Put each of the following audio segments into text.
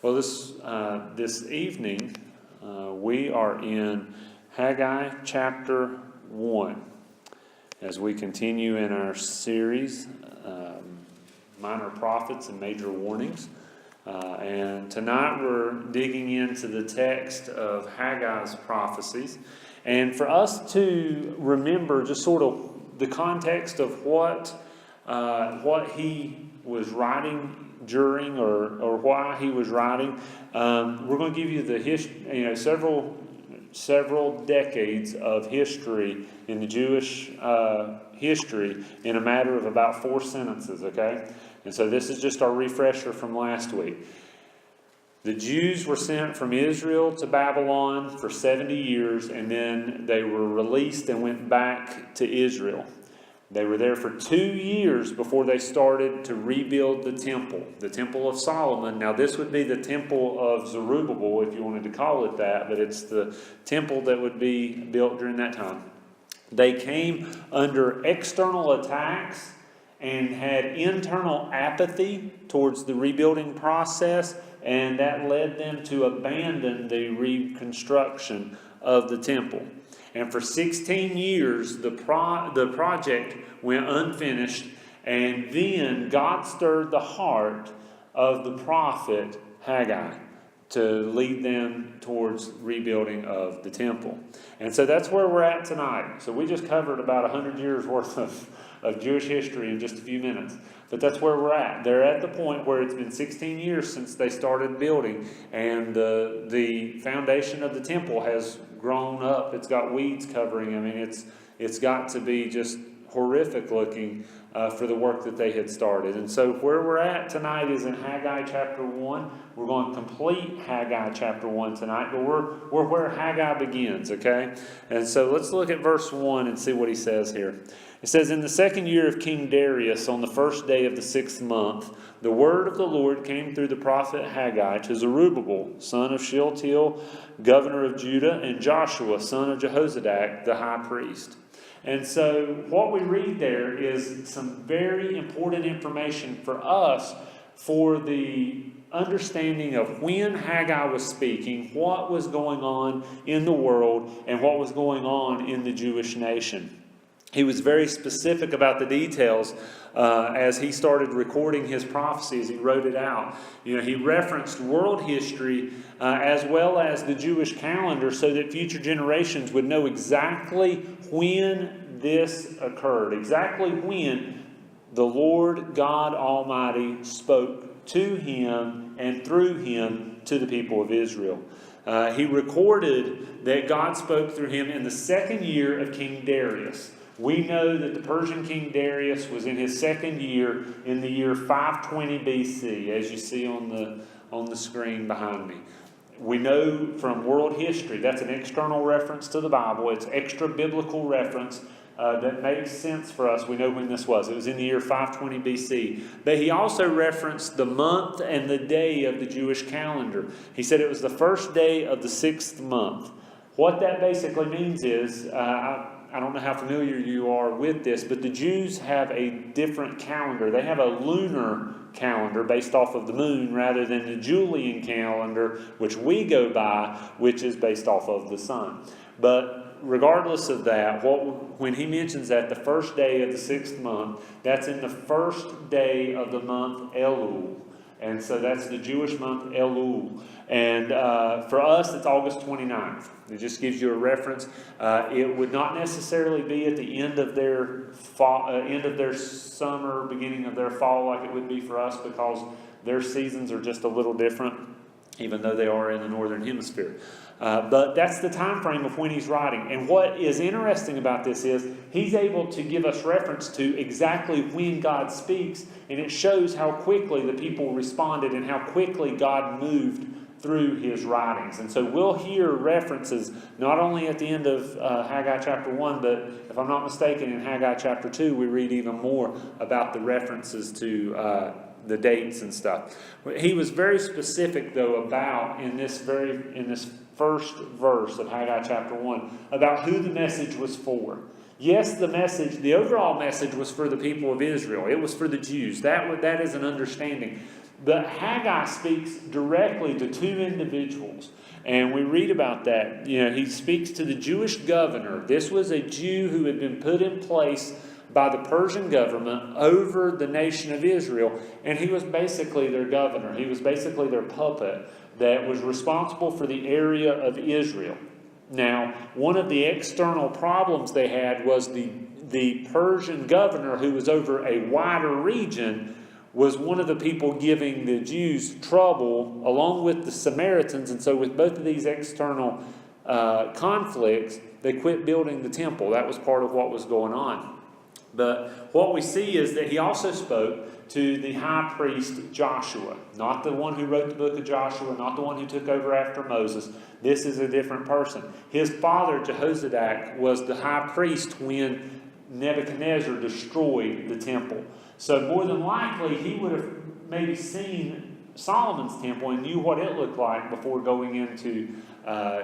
Well, this evening we are in Haggai chapter 1 as we continue in our series, Minor Prophets and Major Warnings. And tonight we're digging into the text of Haggai's prophecies. And for us to remember just sort of the context of what he was writing during or why he was writing, we're going to give you the several decades of history in the Jewish history in a matter of about 4 sentences, okay? And so this is just our refresher from last week. The Jews were sent from Israel to Babylon for 70 years, and then they were released and went back to Israel. They were there for 2 years before they started to rebuild the Temple of Solomon. Now this would be the Temple of Zerubbabel, if you wanted to call it that, but it's the temple that would be built during that time. They came under external attacks and had internal apathy towards the rebuilding process, and that led them to abandon the reconstruction of the temple. And for 16 years, the project went unfinished, and then God stirred the heart of the prophet Haggai to lead them towards rebuilding of the temple. And so that's where we're at tonight. So we just covered about 100 years worth of Jewish history in just a few minutes. But that's where we're at. They're at the point where it's been 16 years since they started building, and the foundation of the temple has grown up. It's got weeds covering. I mean, it's got to be just horrific looking for the work that they had started. And so where we're at tonight is in Haggai chapter 1. We're going to complete Haggai chapter 1 tonight, but we're where Haggai begins, okay? And so let's look at verse 1 and see what he says here. It says, "In the 2nd year of King Darius, on the 1st day of the 6th month, the word of the Lord came through the prophet Haggai to Zerubbabel, son of Shealtiel, governor of Judah, and Joshua, son of Jehozadak, the high priest." And so what we read there is some very important information for us for the understanding of when Haggai was speaking, what was going on in the world, and what was going on in the Jewish nation. He was very specific about the details as he started recording his prophecies. He wrote it out. He referenced world history as well as the Jewish calendar so that future generations would know exactly when this occurred, exactly when the Lord God Almighty spoke to him and through him to the people of Israel. He recorded that God spoke through him in the 2nd year of King Darius. We know that the Persian king Darius was in his 2nd year in the year 520 BC, as you see on the screen behind me. We know from world history, that's an external reference to the Bible. It's extra biblical reference that makes sense for us. We know when this was. It was in the year 520 BC. But he also referenced the month and the day of the Jewish calendar. He said it was the 1st day of the 6th month. What that basically means is, I don't know how familiar you are with this, but the Jews have a different calendar. They have a lunar calendar based off of the moon rather than the Julian calendar, which we go by, which is based off of the sun. But regardless of that, when he mentions that the 1st day of the 6th month, that's in the 1st day of the month Elul. And so that's the Jewish month Elul. And for us, it's August 29th. It just gives you a reference. It would not necessarily be at the end of their end of their summer, beginning of their fall, like it would be for us, because their seasons are just a little different, even though they are in the northern hemisphere. But that's the time frame of when he's writing. And what is interesting about this is he's able to give us reference to exactly when God speaks, and it shows how quickly the people responded and how quickly God moved through his writings. And so we'll hear references not only at the end of Haggai chapter 1, but if I'm not mistaken, in Haggai chapter 2, we read even more about the references to the dates and stuff. He was very specific, though, about in this first verse of Haggai chapter 1, about who the message was for. Yes, the overall message was for the people of Israel. It was for the Jews. That is an understanding. But Haggai speaks directly to two individuals. And we read about that. He speaks to the Jewish governor. This was a Jew who had been put in place by the Persian government over the nation of Israel. And he was basically their governor. He was basically their puppet that was responsible for the area of Israel. Now, one of the external problems they had was the Persian governor, who was over a wider region, was one of the people giving the Jews trouble, along with the Samaritans. And so with both of these external conflicts, they quit building the temple. That was part of what was going on. But what we see is that he also spoke to the high priest Joshua, not the one who wrote the book of Joshua, not the one who took over after Moses. This is a different person. His father, Jehozadak, was the high priest when Nebuchadnezzar destroyed the temple. So more than likely, he would have maybe seen Solomon's temple and knew what it looked like before going into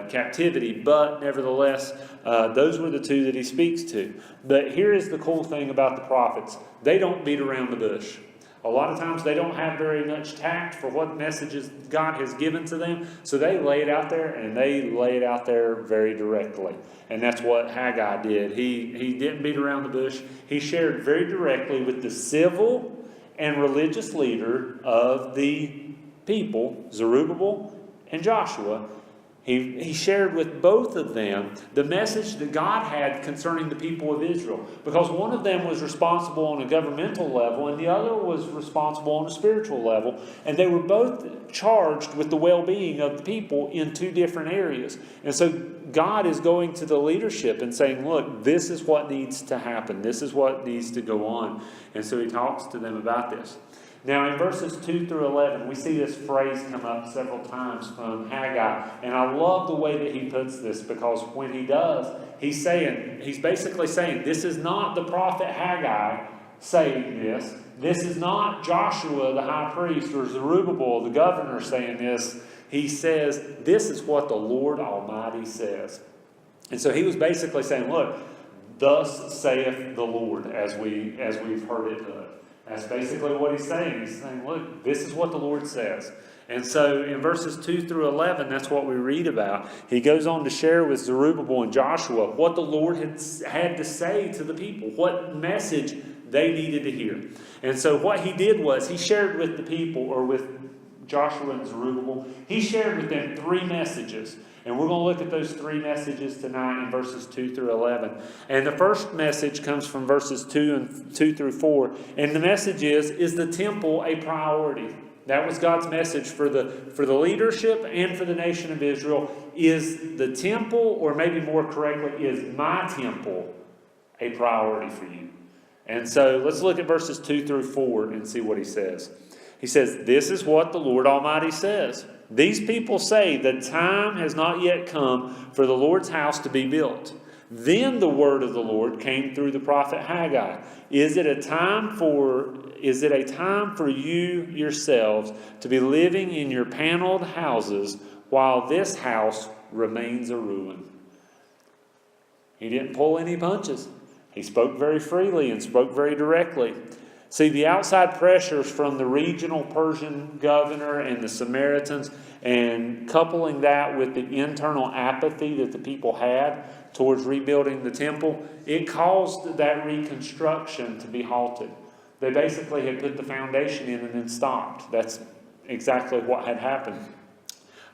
captivity. But nevertheless, those were the two that he speaks to. But here is the cool thing about the prophets. They don't beat around the bush. A lot of times they don't have very much tact for what messages God has given to them. So they lay it out there, and they lay it out there very directly. And that's what Haggai did. He didn't beat around the bush. He shared very directly with the civil and religious leader of the people, Zerubbabel and Joshua. He shared with both of them the message that God had concerning the people of Israel. Because one of them was responsible on a governmental level, and the other was responsible on a spiritual level. And they were both charged with the well-being of the people in two different areas. And so God is going to the leadership and saying, look, this is what needs to happen. This is what needs to go on. And so he talks to them about this. Now, in verses 2 through 11, we see this phrase come up several times from Haggai. And I love the way that he puts this, because when he does, he's basically saying, this is not the prophet Haggai saying this. This is not Joshua, the high priest, or Zerubbabel, the governor, saying this. He says, this is what the Lord Almighty says. And so he was basically saying, look, thus saith the Lord, as we've heard it done. That's basically what he's saying. He's saying, look, this is what the Lord says. And so in verses 2 through 11, that's what we read about. He goes on to share with Zerubbabel and Joshua what the Lord had to say to the people, what message they needed to hear. And so what he did was he shared with the people, or with Joshua and Zerubbabel, he shared with them three messages. And we're going to look at those three messages tonight in verses 2 through 11. And the first message comes from verses 2 through 4. And the message is the temple a priority? That was God's message for the leadership and for the nation of Israel. Is the temple, or maybe more correctly, is my temple a priority for you? And so let's look at verses 2 through 4 and see what he says. He says, this is what the Lord Almighty says. These people say the time has not yet come for the Lord's house to be built. Then the word of the Lord came through the prophet Haggai. Is it a time for you yourselves to be living in your paneled houses while this house remains a ruin? He didn't pull any punches. He spoke very freely and spoke very directly. See, the outside pressures from the regional Persian governor and the Samaritans, and coupling that with the internal apathy that the people had towards rebuilding the temple, it caused that reconstruction to be halted. They basically had put the foundation in and then stopped. That's exactly what had happened.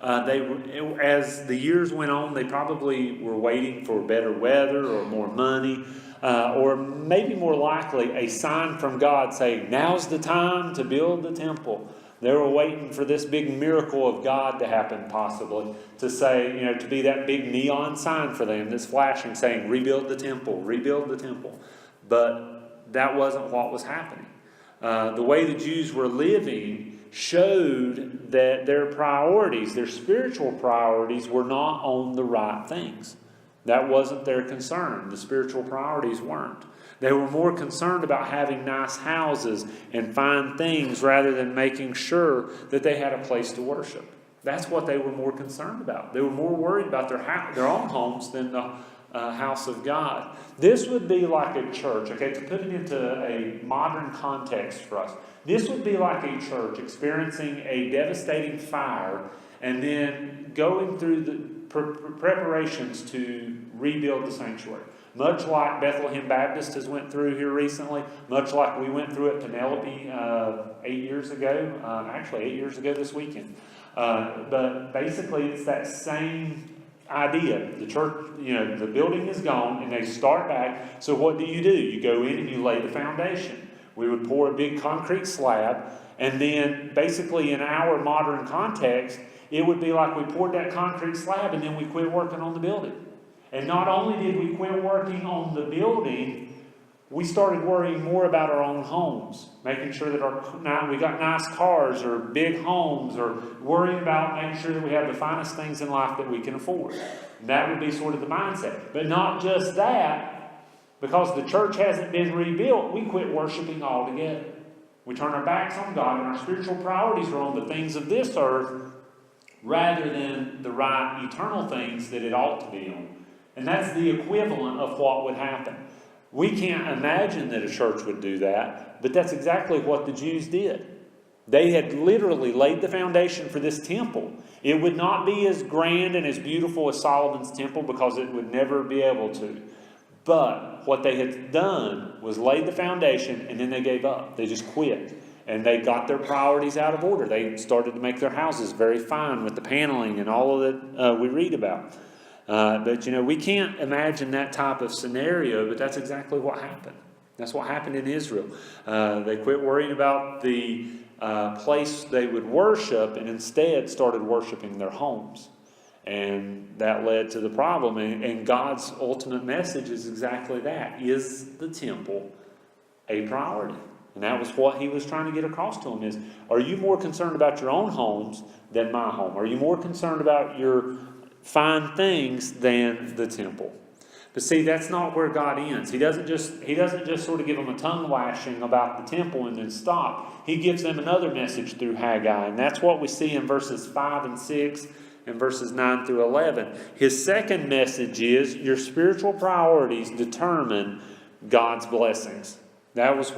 As the years went on, they probably were waiting for better weather or more money. Or maybe more likely, a sign from God saying, now's the time to build the temple. They were waiting for this big miracle of God to happen, possibly, to say, to be that big neon sign for them that's flashing, saying, rebuild the temple, rebuild the temple. But that wasn't what was happening. The way the Jews were living showed that their priorities, their spiritual priorities, were not on the right things. That wasn't their concern. The spiritual priorities weren't. They were more concerned about having nice houses and fine things rather than making sure that they had a place to worship. That's what they were more concerned about. They were more worried about their own homes than the house of God. This would be like a church, okay, to put it into a modern context for us. This would be like a church experiencing a devastating fire and then going through the preparations to rebuild the sanctuary. Much like Bethlehem Baptist has went through here recently, much like we went through at Penelope 8 years ago, actually 8 years ago this weekend. But basically it's that same idea. The church, the building is gone and they start back. So what do? You go in and you lay the foundation. We would pour a big concrete slab, and then basically in our modern context, it would be like we poured that concrete slab and then we quit working on the building. And not only did we quit working on the building, we started worrying more about our own homes, making sure that we got nice cars or big homes, or worrying about making sure that we have the finest things in life that we can afford. And that would be sort of the mindset. But not just that, because the church hasn't been rebuilt, we quit worshiping altogether. We turn our backs on God, and our spiritual priorities are on the things of this earth rather than the right eternal things that it ought to be on. And that's the equivalent of what would happen. We can't imagine that a church would do that, but that's exactly what the Jews did. They had literally laid the foundation for this temple. It would not be as grand and as beautiful as Solomon's temple because it would never be able to. But what they had done was laid the foundation and then they gave up. They just quit. And they got their priorities out of order. They started to make their houses very fine with the paneling and all of that we read about. But we can't imagine that type of scenario, but that's exactly what happened. That's what happened in Israel. They quit worrying about the place they would worship and instead started worshiping their homes. And that led to the problem. And God's ultimate message is exactly that. Is the temple a priority? And that was what he was trying to get across to them is, are you more concerned about your own homes than my home? Are you more concerned about your fine things than the temple? But see, that's not where God ends. He doesn't just sort of give them a tongue lashing about the temple and then stop. He gives them another message through Haggai. And that's what we see in verses 5 and 6 and verses 9 through 11. His second message is your spiritual priorities determine God's blessings. That's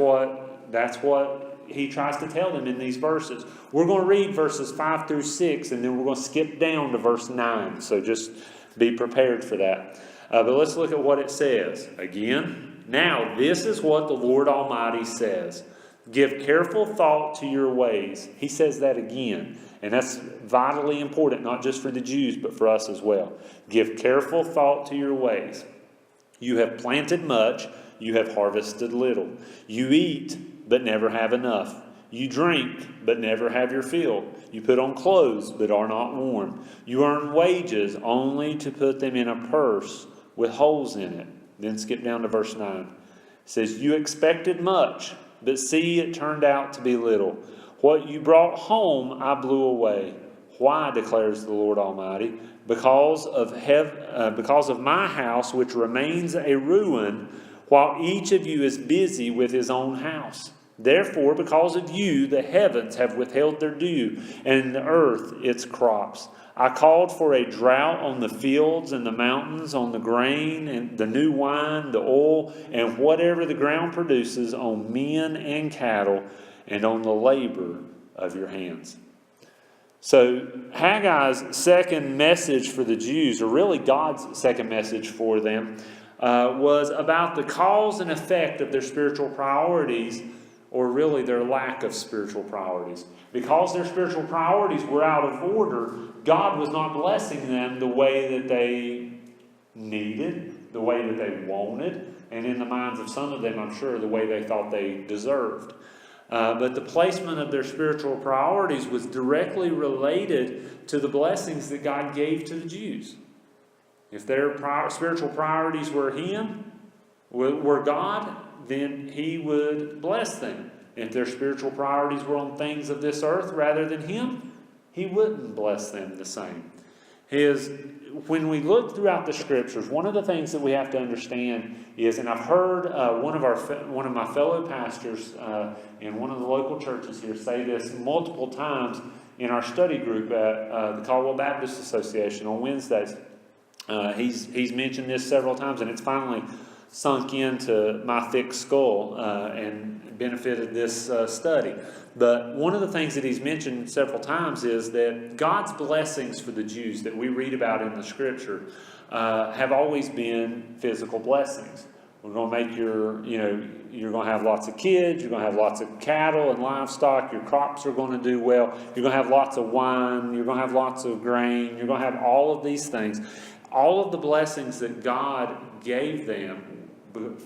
what he tries to tell them in these verses. We're going to read verses 5 through 6, and then we're going to skip down to verse 9. So just be prepared for that. But let's look at what it says. Again, now this is what the Lord Almighty says. Give careful thought to your ways. He says that again. And that's vitally important, not just for the Jews, but for us as well. Give careful thought to your ways. You have planted much, you have harvested little. You eat, but never have enough. You drink, but never have your fill. You put on clothes, but are not warm. You earn wages only to put them in a purse with holes in it. Then skip down to verse 9. It says, you expected much, but see, it turned out to be little. What you brought home, I blew away. Why, declares the Lord Almighty? Because of my house, which remains a ruin, while each of you is busy with his own house. Therefore, because of you, the heavens have withheld their dew, and the earth its crops. I called for a drought on the fields and the mountains, on the grain and the new wine, the oil, and whatever the ground produces, on men and cattle, and on the labor of your hands. So Haggai's second message for the Jews, or really God's second message for them, was about the cause and effect of their spiritual priorities, or really their lack of spiritual priorities. Because their spiritual priorities were out of order, God was not blessing them the way that they needed, the way that they wanted, and in the minds of some of them, I'm sure, the way they thought they deserved. But the placement of their spiritual priorities was directly related to the blessings that God gave to the Jews. If their spiritual priorities were Him, were God, then He would bless them. If their spiritual priorities were on things of this earth rather than Him, He wouldn't bless them the same. When we look throughout the Scriptures, one of the things that we have to understand is, and I've heard one of my fellow pastors in one of the local churches here say this multiple times in our study group at the Caldwell Baptist Association on Wednesdays. He's mentioned this several times, and it's finally sunk into my thick skull and benefited this study. But one of the things that he's mentioned several times is that God's blessings for the Jews that we read about in the Scripture have always been physical blessings. We're going to make you're going to have lots of kids, you're going to have lots of cattle and livestock, your crops are going to do well, you're going to have lots of wine, you're going to have lots of grain, you're going to have all of these things. All of the blessings that God gave them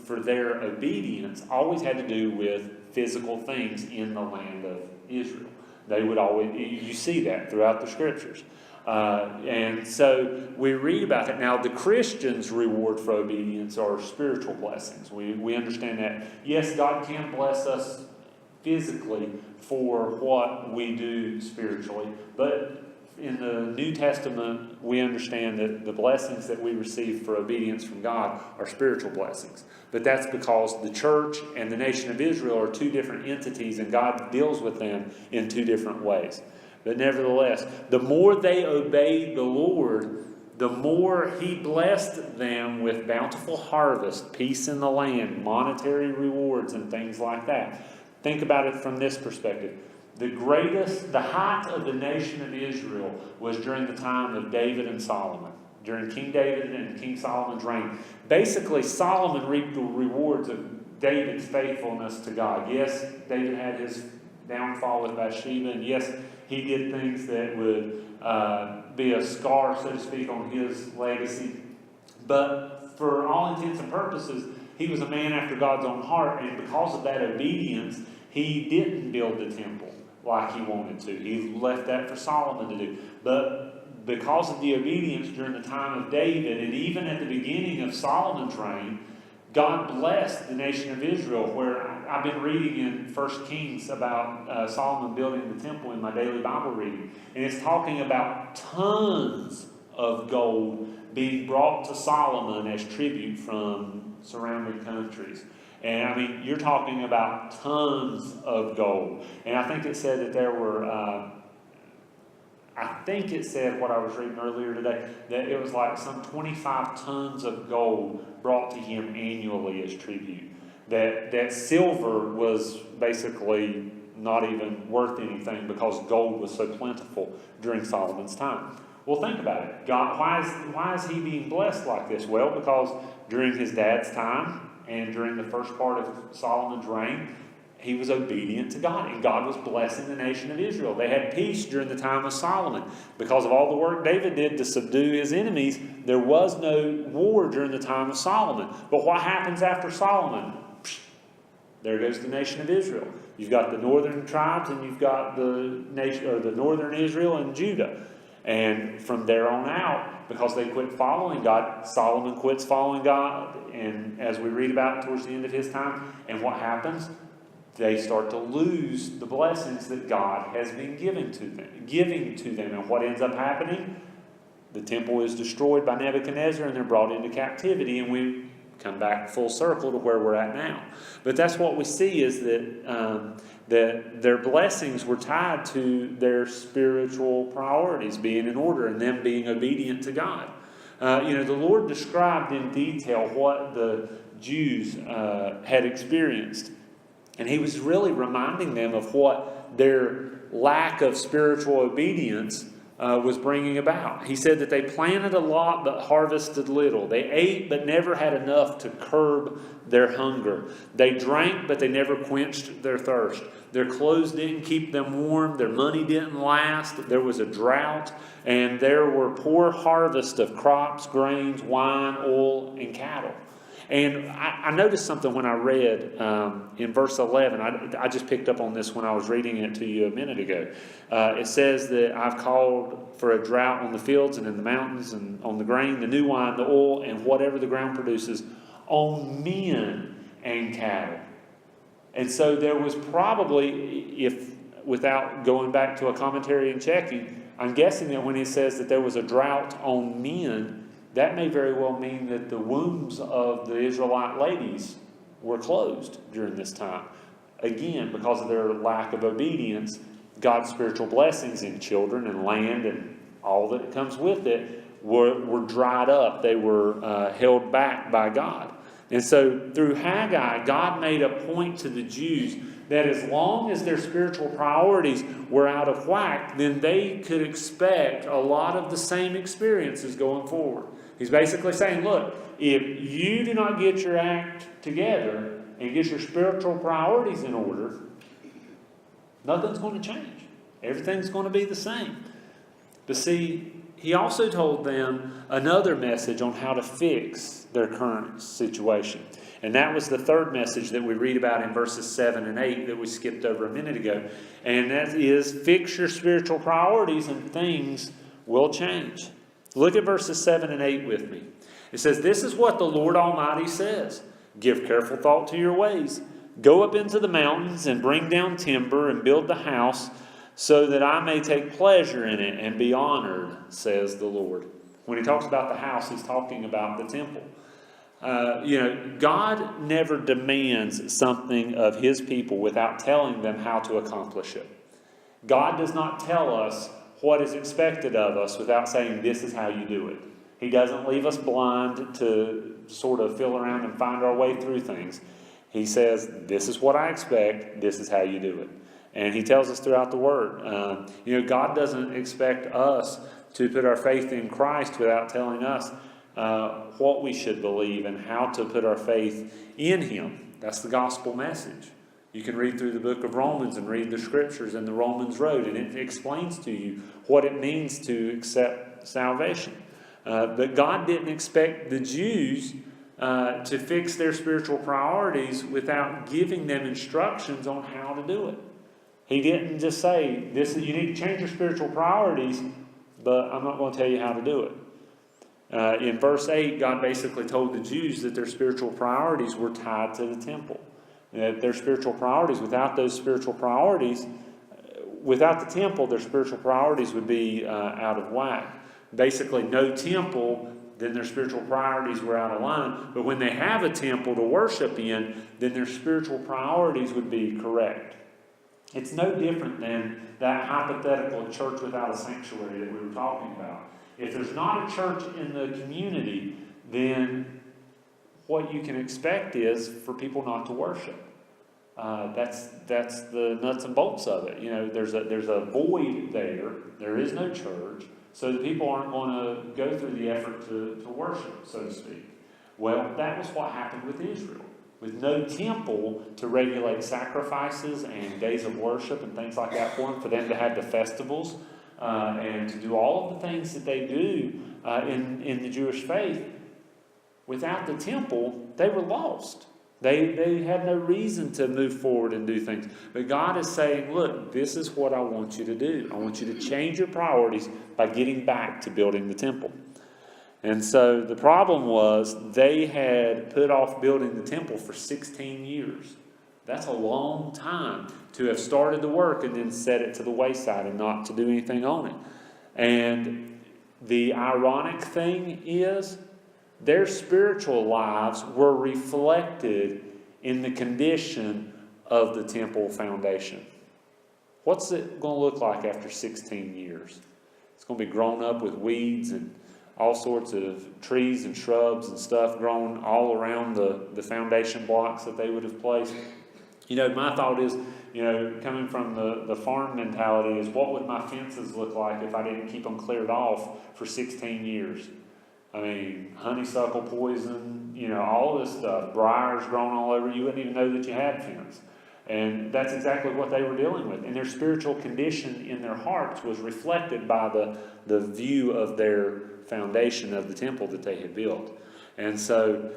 for their obedience always had to do with physical things in the land of Israel. They would always, you see that throughout the Scriptures. And so we read about it. Now, the Christian's reward for obedience are spiritual blessings. We understand that. Yes, God can bless us physically for what we do spiritually, but in the New Testament, we understand that the blessings that we receive for obedience from God are spiritual blessings. But that's because the church and the nation of Israel are two different entities, and God deals with them in two different ways. But nevertheless, the more they obeyed the Lord, the more He blessed them with bountiful harvest, peace in the land, monetary rewards, and things like that. Think about it from this perspective. The height of the nation of Israel was during the time of David and Solomon, during King David and King Solomon's reign. Basically, Solomon reaped the rewards of David's faithfulness to God. Yes, David had his downfall with Bathsheba, and yes, he did things that would be a scar, so to speak, on his legacy. But for all intents and purposes, he was a man after God's own heart, and because of that obedience, he didn't build the temple like he wanted to. He left that for Solomon to do. But because of the obedience during the time of David, and even at the beginning of Solomon's reign, God blessed the nation of Israel, where I've been reading in 1 Kings about Solomon building the temple in my daily Bible reading. And it's talking about tons of gold being brought to Solomon as tribute from surrounding countries. And I mean, you're talking about tons of gold. And I think it said that there were, what I was reading earlier today, that it was like some 25 tons of gold brought to him annually as tribute. That silver was basically not even worth anything because gold was so plentiful during Solomon's time. Well, think about it. God, why is he being blessed like this? Well, because during his dad's time, and during the first part of Solomon's reign, he was obedient to God, and God was blessing the nation of Israel. They had peace during the time of Solomon. Because of all the work David did to subdue his enemies, there was no war during the time of Solomon. But what happens after Solomon? There goes the nation of Israel. You've got the northern tribes, and you've got the nation, or the northern Israel and Judah. And from there on out, because they quit following God, Solomon quits following God, and as we read about towards the end of his time, and what happens? They start to lose the blessings that God has been giving to them. And what ends up happening? The temple is destroyed by Nebuchadnezzar, and they're brought into captivity, and we come back full circle to where we're at now. But that's what we see, is that their blessings were tied to their spiritual priorities being in order and them being obedient to God. The Lord described in detail what the Jews had experienced. And He was really reminding them of what their lack of spiritual obedience was bringing about. He said that they planted a lot but harvested little. They ate but never had enough to curb their hunger. They drank but they never quenched their thirst. Their clothes didn't keep them warm. Their money didn't last. There was a drought, and there were poor harvests of crops, grains, wine, oil, and cattle. And I noticed something when I read in verse 11. I just picked up on this when I was reading it to you a minute ago. It says that I've called for a drought on the fields and in the mountains and on the grain, the new wine, the oil, and whatever the ground produces, on men and cattle. And so there was probably, without going back to a commentary and checking, I'm guessing that when he says that there was a drought on men, that may very well mean that the wombs of the Israelite ladies were closed during this time. Again, because of their lack of obedience, God's spiritual blessings in children and land and all that comes with it were dried up. They were held back by God. And so through Haggai, God made a point to the Jews that as long as their spiritual priorities were out of whack, then they could expect a lot of the same experiences going forward. He's basically saying, look, if you do not get your act together and get your spiritual priorities in order, nothing's going to change. Everything's going to be the same. But see, he also told them another message on how to fix their current situation. And that was the third message that we read about in verses 7 and 8 that we skipped over a minute ago. And that is, fix your spiritual priorities and things will change. Look at verses 7 and 8 with me. It says, this is what the Lord Almighty says. Give careful thought to your ways. Go up into the mountains and bring down timber and build the house, so that I may take pleasure in it and be honored, says the Lord. When he talks about the house, he's talking about the temple. God never demands something of his people without telling them how to accomplish it. God does not tell us what is expected of us without saying, this is how you do it. He doesn't leave us blind to sort of feel around and find our way through things. He says, this is what I expect, this is how you do it. And he tells us throughout the Word. God doesn't expect us to put our faith in Christ without telling us what we should believe and how to put our faith in Him. That's the gospel message. You can read through the book of Romans and read the scriptures in the Romans Road, and it explains to you what it means to accept salvation. But God didn't expect the Jews to fix their spiritual priorities without giving them instructions on how to do it. He didn't just say, you need to change your spiritual priorities, but I'm not going to tell you how to do it. In verse 8, God basically told the Jews that their spiritual priorities were tied to the temple. That their spiritual priorities, without the temple, their spiritual priorities would be out of whack. Basically, no temple, then their spiritual priorities were out of line. But when they have a temple to worship in, then their spiritual priorities would be correct. It's no different than that hypothetical church without a sanctuary that we were talking about. If there's not a church in the community, then what you can expect is for people not to worship. That's the nuts and bolts of it. There's a void there. There is no church, so the people aren't going to go through the effort to worship, so to speak. Well, that was what happened with Israel. With no temple to regulate sacrifices and days of worship and things like that for them to have the festivals and to do all of the things that they do in the Jewish faith. Without the temple, they were lost. They had no reason to move forward and do things. But God is saying, look, this is what I want you to do. I want you to change your priorities by getting back to building the temple. And so the problem was they had put off building the temple for 16 years. That's a long time to have started the work and then set it to the wayside and not to do anything on it. And the ironic thing is their spiritual lives were reflected in the condition of the temple foundation. What's it going to look like after 16 years? It's going to be grown up with weeds and all sorts of trees and shrubs and stuff grown all around the foundation blocks that they would have placed. My thought is, coming from the farm mentality is, what would my fences look like if I didn't keep them cleared off for 16 years? I mean, honeysuckle poison, all this stuff, briars growing all over, you wouldn't even know that you had fence. And that's exactly what they were dealing with. And their spiritual condition in their hearts was reflected by the view of their foundation of the temple that they had built. And so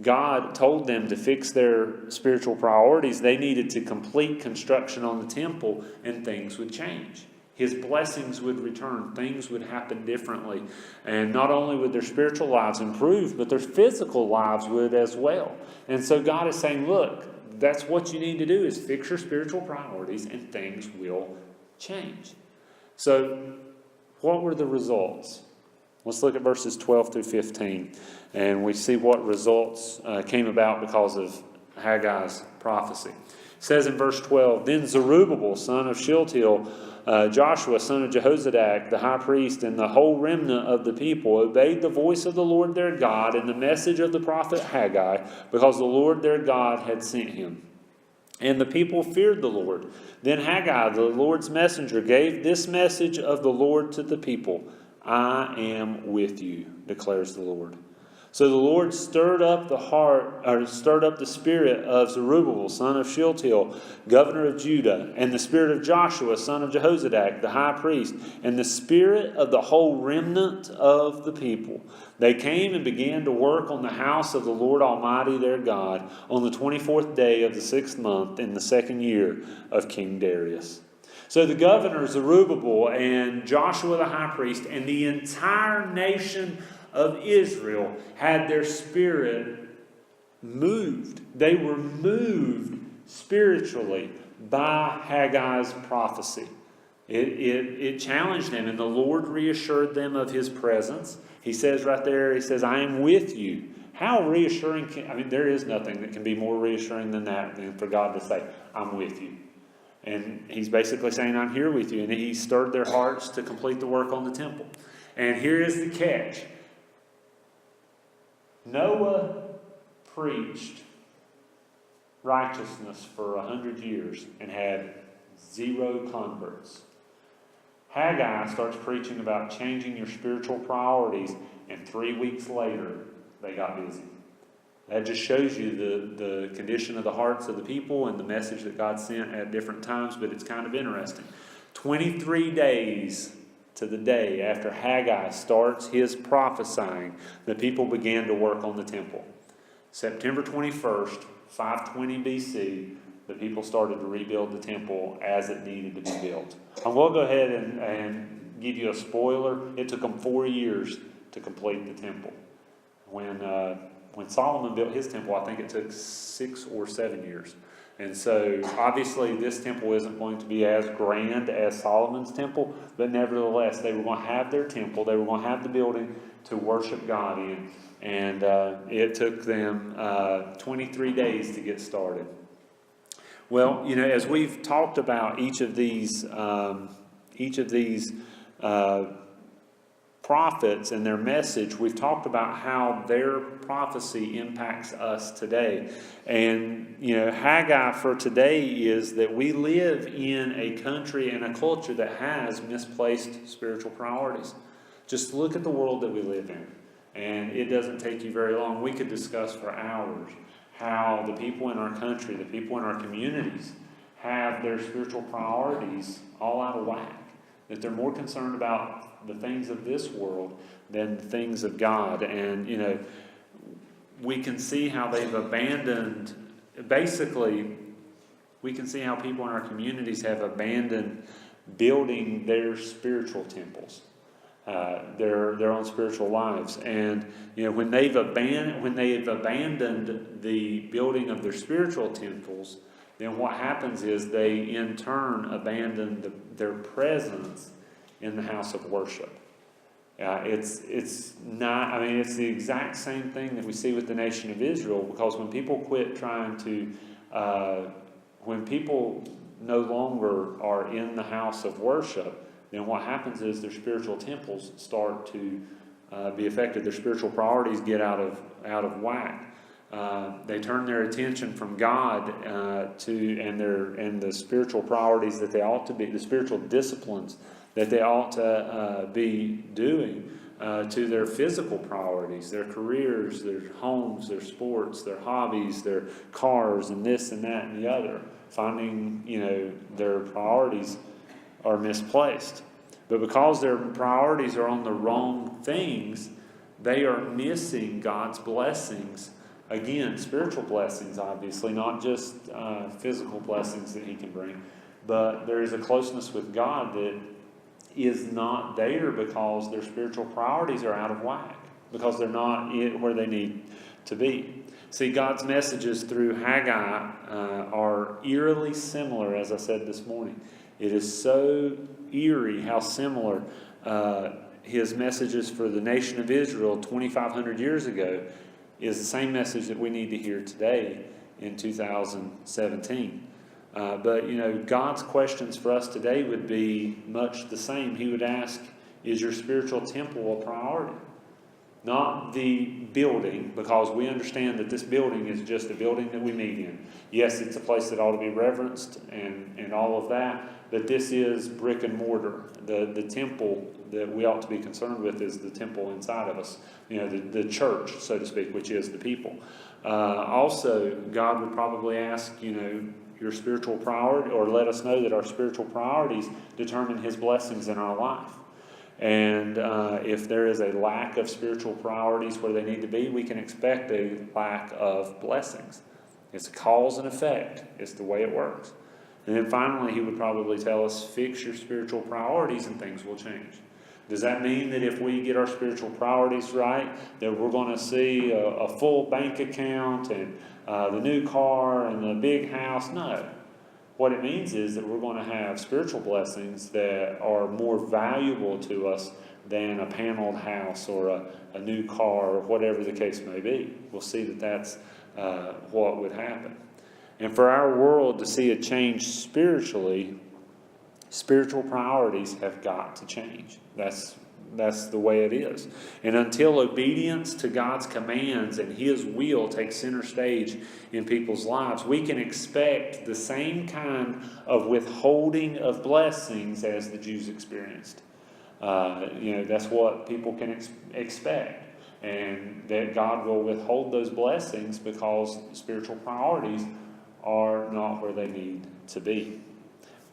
God told them to fix their spiritual priorities. They needed to complete construction on the temple and things would change. His blessings would return. Things would happen differently. And not only would their spiritual lives improve, but their physical lives would as well. And so God is saying, look, that's what you need to do, is fix your spiritual priorities and things will change. So what were the results? Let's look at verses 12 through 15. And we see what results came about because of Haggai's prophecy. It says in verse 12, Then Zerubbabel, son of Shealtiel, Joshua, son of Jehozadak, the high priest, and the whole remnant of the people obeyed the voice of the Lord their God and the message of the prophet Haggai, because the Lord their God had sent him. And the people feared the Lord. Then Haggai, the Lord's messenger, gave this message of the Lord to the people: I am with you, declares the Lord. So the Lord stirred up the spirit of Zerubbabel, son of Shealtiel, governor of Judah, and the spirit of Joshua, son of Jehozadak, the high priest, and the spirit of the whole remnant of the people. They came and began to work on the house of the Lord Almighty their God on the 24th day of the 6th month in the 2nd year of King Darius. So the governor Zerubbabel and Joshua the high priest and the entire nation of Israel had their spirit moved. They were moved spiritually by Haggai's prophecy. It challenged them, and the Lord reassured them of his presence. He says right there, he says, I am with you. How reassuring there is nothing that can be more reassuring than that, than for God to say, I'm with you. And he's basically saying, I'm here with you. And he stirred their hearts to complete the work on the temple. And here is the catch. Noah preached righteousness for 100 years and had 0 converts. Haggai starts preaching about changing your spiritual priorities, and 3 weeks later, they got busy. That just shows you the condition of the hearts of the people and the message that God sent at different times, but it's kind of interesting. 23 days to the day after Haggai starts his prophesying, the people began to work on the temple. September 21st, 520 BC, the people started to rebuild the temple as it needed to be built. I'm going to go ahead and give you a spoiler. It took them 4 years to complete the temple. When Solomon built his temple, I think it took 6 or 7 years. And so, obviously, this temple isn't going to be as grand as Solomon's temple, but nevertheless, they were going to have their temple, they were going to have the building to worship God in. And it took them 23 days to get started. Well, as we've talked about each of these prophets and their message, we've talked about how their prophecy impacts us today. And, Haggai for today is that we live in a country and a culture that has misplaced spiritual priorities. Just look at the world that we live in. And it doesn't take you very long. We could discuss for hours how the people in our country, the people in our communities have their spiritual priorities all out of whack. That they're more concerned about the things of this world than the things of God. And, we can see how they've abandoned, basically, we can see how people in our communities have abandoned building their spiritual temples, their own spiritual lives. And, when they've abandoned the building of their spiritual temples, then what happens is they in turn abandon their presence in the house of worship. It's the exact same thing that we see with the nation of Israel, because when people quit trying to, when people no longer are in the house of worship, then what happens is their spiritual temples start to be affected. Their spiritual priorities get out of whack. They turn their attention from God and the spiritual priorities that they ought to be, the spiritual disciplines that they ought to be doing, to their physical priorities, their careers, their homes, their sports, their hobbies, their cars, and this and that and the other. Finding, their priorities are misplaced. But because their priorities are on the wrong things, they are missing God's blessings. Again, spiritual blessings, obviously, not just physical blessings that He can bring. But there is a closeness with God that is not there because their spiritual priorities are out of whack, because they're not where they need to be. See, God's messages through Haggai are eerily similar, as I said this morning. It is so eerie how similar his messages for the nation of Israel 2,500 years ago is the same message that we need to hear today in 2017. But, God's questions for us today would be much the same. He would ask, is your spiritual temple a priority? Not the building, because we understand that this building is just a building that we meet in. Yes, it's a place that ought to be reverenced and all of that, but this is brick and mortar. The temple that we ought to be concerned with is the temple inside of us, the church, so to speak, which is the people. Also, God would probably ask, your spiritual priority, or let us know that our spiritual priorities determine His blessings in our life. And if there is a lack of spiritual priorities where they need to be, we can expect a lack of blessings. It's a cause and effect. It's the way it works. And then finally, He would probably tell us, fix your spiritual priorities and things will change. Does that mean that if we get our spiritual priorities right, that we're going to see a full bank account and the new car and the big house? No. What it means is that we're going to have spiritual blessings that are more valuable to us than a paneled house or a new car or whatever the case may be. We'll see that that's what would happen. And for our world to see a change spiritually, spiritual priorities have got to change. That's the way it is. And until obedience to God's commands and His will takes center stage in people's lives, we can expect the same kind of withholding of blessings as the Jews experienced. That's what people can expect. And that God will withhold those blessings because spiritual priorities are not where they need to be.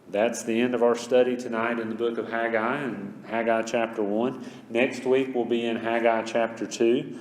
That's the end of our study tonight in the book of Haggai, and Haggai chapter 1. Next week we'll be in Haggai chapter 2.